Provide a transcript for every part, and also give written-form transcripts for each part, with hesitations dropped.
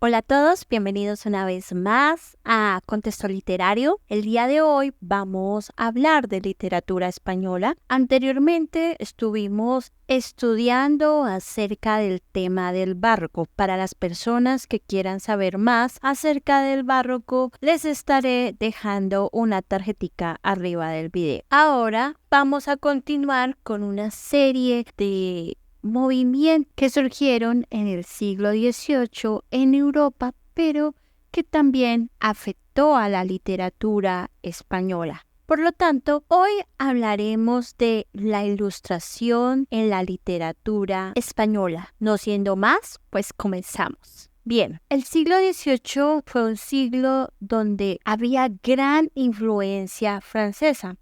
Hola a todos, bienvenidos una vez más a Contexto Literario. El día de hoy vamos a hablar de literatura española. Anteriormente estuvimos estudiando acerca del tema del barroco. Para las personas que quieran saber más acerca del barroco, les estaré dejando una tarjetica arriba del video. Ahora vamos a continuar con una serie de movimientos que surgieron en el siglo XVIII en Europa, pero que también afectó a la literatura española. Por lo tanto, hoy hablaremos de la ilustración en la literatura española. No siendo más, pues comenzamos. Bien, el siglo XVIII fue un siglo donde había gran influencia francesa.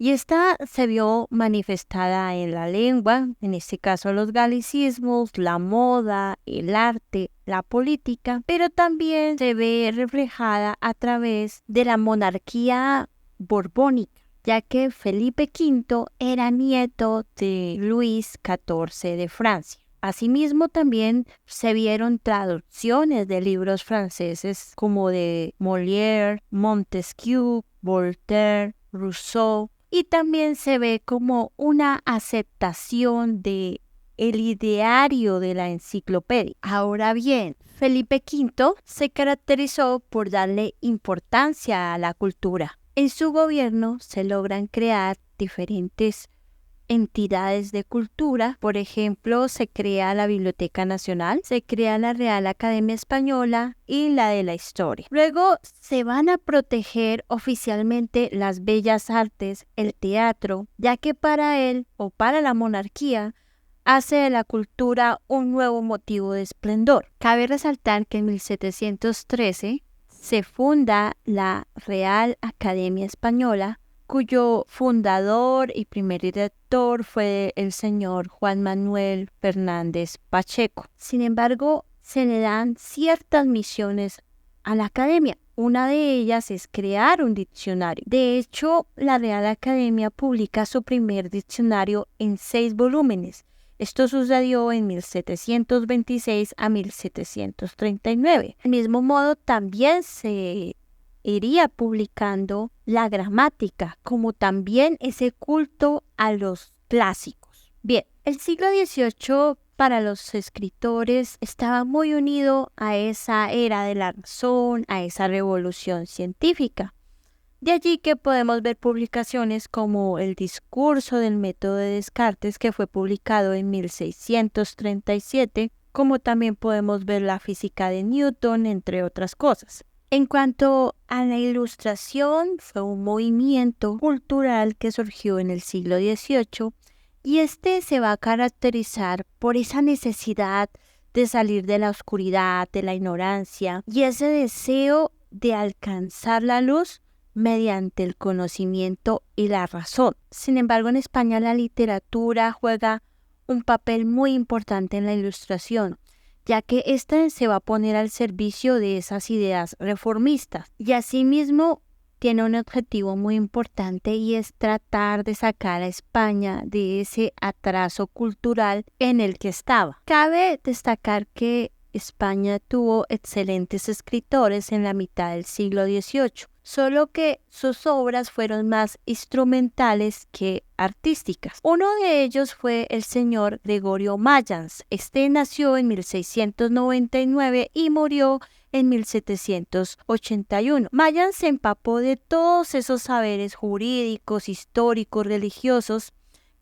Y esta se vio manifestada en la lengua, en este caso los galicismos, la moda, el arte, la política, pero también se ve reflejada a través de la monarquía borbónica, ya que Felipe V era nieto de Luis XIV de Francia. Asimismo, también se vieron traducciones de libros franceses como de Molière, Montesquieu, Voltaire, Rousseau, y también se ve como una aceptación de el ideario de la enciclopedia. Ahora bien, Felipe V se caracterizó por darle importancia a la cultura. En su gobierno se logran crear diferentes entidades de cultura. Por ejemplo, se crea la Biblioteca Nacional, se crea la Real Academia Española y la de la Historia. Luego se van a proteger oficialmente las bellas artes, el teatro, ya que para él o para la monarquía hace de la cultura un nuevo motivo de esplendor. Cabe resaltar que en 1713 se funda la Real Academia Española, cuyo fundador y primer director fue el señor Juan Manuel Fernández Pacheco. Sin embargo, se le dan ciertas misiones a la academia. Una de ellas es crear un diccionario. De hecho, la Real Academia publica su primer diccionario en 6 volúmenes. Esto sucedió en 1726 a 1739. Del mismo modo, también se iría publicando la gramática, como también ese culto a los clásicos. Bien, el siglo XVIII para los escritores estaba muy unido a esa era de la razón, a esa revolución científica. De allí que podemos ver publicaciones como El discurso del método de Descartes, que fue publicado en 1637, como también podemos ver la física de Newton, entre otras cosas. En cuanto a la ilustración, fue un movimiento cultural que surgió en el siglo XVIII y este se va a caracterizar por esa necesidad de salir de la oscuridad, de la ignorancia y ese deseo de alcanzar la luz mediante el conocimiento y la razón. Sin embargo, en España la literatura juega un papel muy importante en la ilustración, ya que ésta se va a poner al servicio de esas ideas reformistas y asimismo tiene un objetivo muy importante y es tratar de sacar a España de ese atraso cultural en el que estaba. Cabe destacar que España tuvo excelentes escritores en la mitad del siglo XVIII, solo que sus obras fueron más instrumentales que artísticas. Uno de ellos fue el señor Gregorio Mayans. Este nació en 1699 y murió en 1781. Mayans se empapó de todos esos saberes jurídicos, históricos, religiosos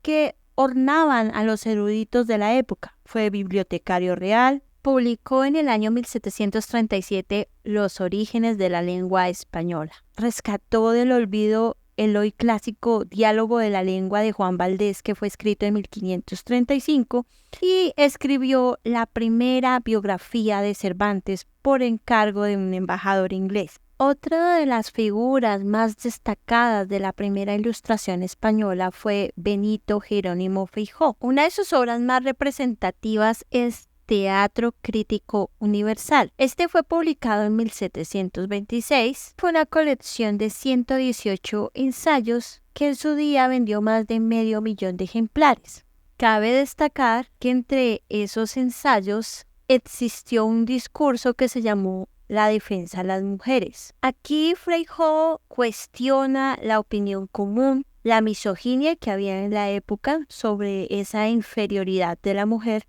que ornaban a los eruditos de la época. Fue bibliotecario real. Publicó en el año 1737 Los orígenes de la lengua española. Rescató del olvido el hoy clásico Diálogo de la lengua de Juan Valdés, que fue escrito en 1535, y escribió la primera biografía de Cervantes por encargo de un embajador inglés. Otra de las figuras más destacadas de la primera ilustración española fue Benito Jerónimo Feijoo. Una de sus obras más representativas es Teatro Crítico Universal. Este fue publicado en 1726. Fue una colección de 118 ensayos que en su día vendió más de 500,000 de ejemplares. Cabe destacar que entre esos ensayos existió un discurso que se llamó la defensa de las mujeres. Aquí Freyjo cuestiona la opinión común, la misoginia que había en la época sobre esa inferioridad de la mujer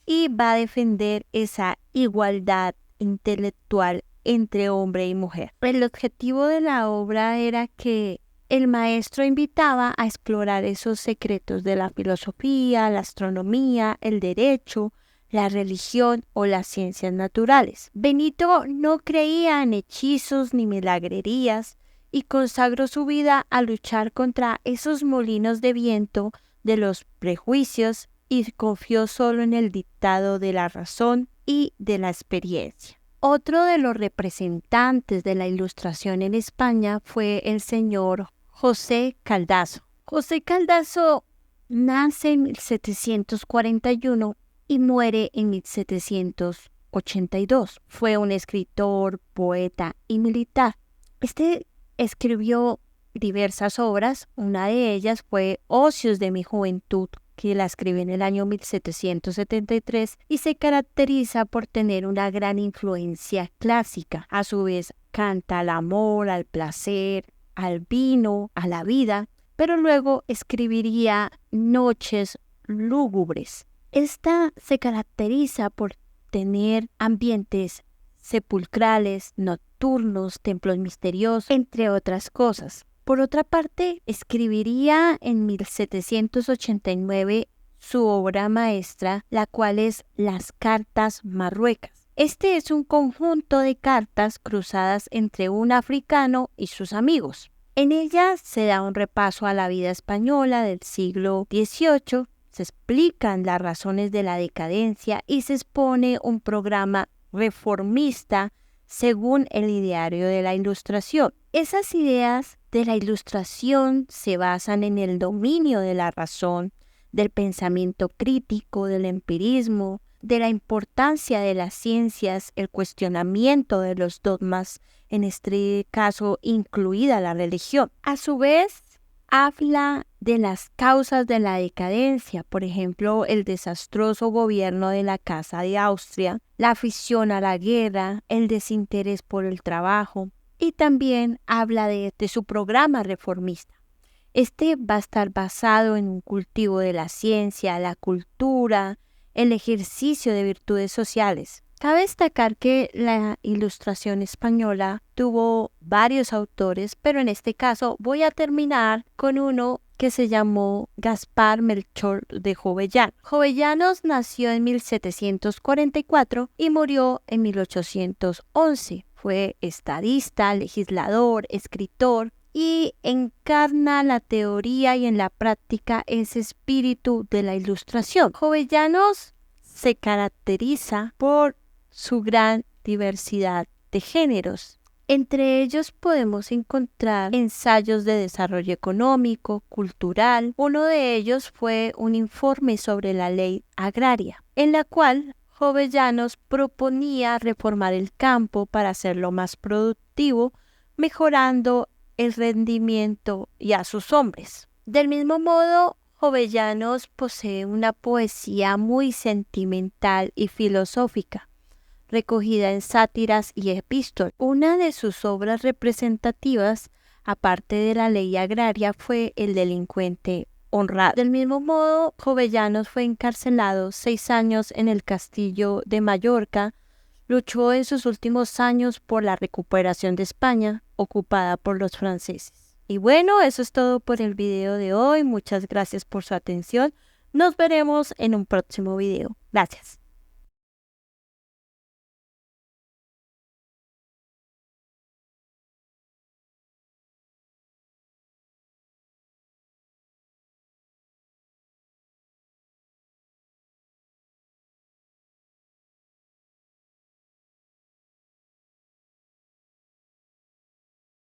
y va a defender esa igualdad intelectual entre hombre y mujer. El objetivo de la obra era que el maestro invitaba a explorar esos secretos de la filosofía, la astronomía, el derecho, la religión o las ciencias naturales. Benito no creía en hechizos ni milagrerías y consagró su vida a luchar contra esos molinos de viento de los prejuicios y confió solo en el dictado de la razón y de la experiencia. Otro de los representantes de la Ilustración en España fue el señor José Caldazo. José Caldazo nace en 1741 y muere en 1782. Fue un escritor, poeta y militar. Este escribió diversas obras. Una de ellas fue Ocios de mi juventud, que la escribió en el año 1773 y se caracteriza por tener una gran influencia clásica. A su vez, canta al amor, al placer, al vino, a la vida, pero luego escribiría Noches lúgubres. Esta se caracteriza por tener ambientes sepulcrales, nocturnos, templos misteriosos, entre otras cosas. Por otra parte, escribiría en 1789 su obra maestra, la cual es Las Cartas Marruecas. Este es un conjunto de cartas cruzadas entre un africano y sus amigos. En ella se da un repaso a la vida española del siglo XVIII, se explican las razones de la decadencia y se expone un programa reformista según el ideario de la Ilustración. Esas ideas de la Ilustración se basan en el dominio de la razón, del pensamiento crítico, del empirismo, de la importancia de las ciencias, el cuestionamiento de los dogmas, en este caso incluida la religión. A su vez, habla de las causas de la decadencia, por ejemplo, el desastroso gobierno de la Casa de Austria, la afición a la guerra, el desinterés por el trabajo, y también habla de su programa reformista. Este va a estar basado en un cultivo de la ciencia, la cultura, el ejercicio de virtudes sociales. Cabe destacar que la Ilustración española tuvo varios autores, pero en este caso voy a terminar con uno que se llamó Gaspar Melchor de Jovellanos. Jovellanos nació en 1744 y murió en 1811. Fue estadista, legislador, escritor y encarna la teoría y en la práctica ese espíritu de la Ilustración. Jovellanos se caracteriza por su gran diversidad de géneros. Entre ellos podemos encontrar ensayos de desarrollo económico, cultural. Uno de ellos fue un informe sobre la ley agraria, en la cual Jovellanos proponía reformar el campo para hacerlo más productivo, mejorando el rendimiento y a sus hombres. Del mismo modo, Jovellanos posee una poesía muy sentimental y filosófica, recogida en sátiras y epístolas. Una de sus obras representativas, aparte de la ley agraria, fue El delincuente honrado. Del mismo modo, Jovellanos fue encarcelado 6 años en el castillo de Mallorca. Luchó en sus últimos años por la recuperación de España, ocupada por los franceses. Y bueno, eso es todo por el video de hoy. Muchas gracias por su atención. Nos veremos en un próximo video. Gracias.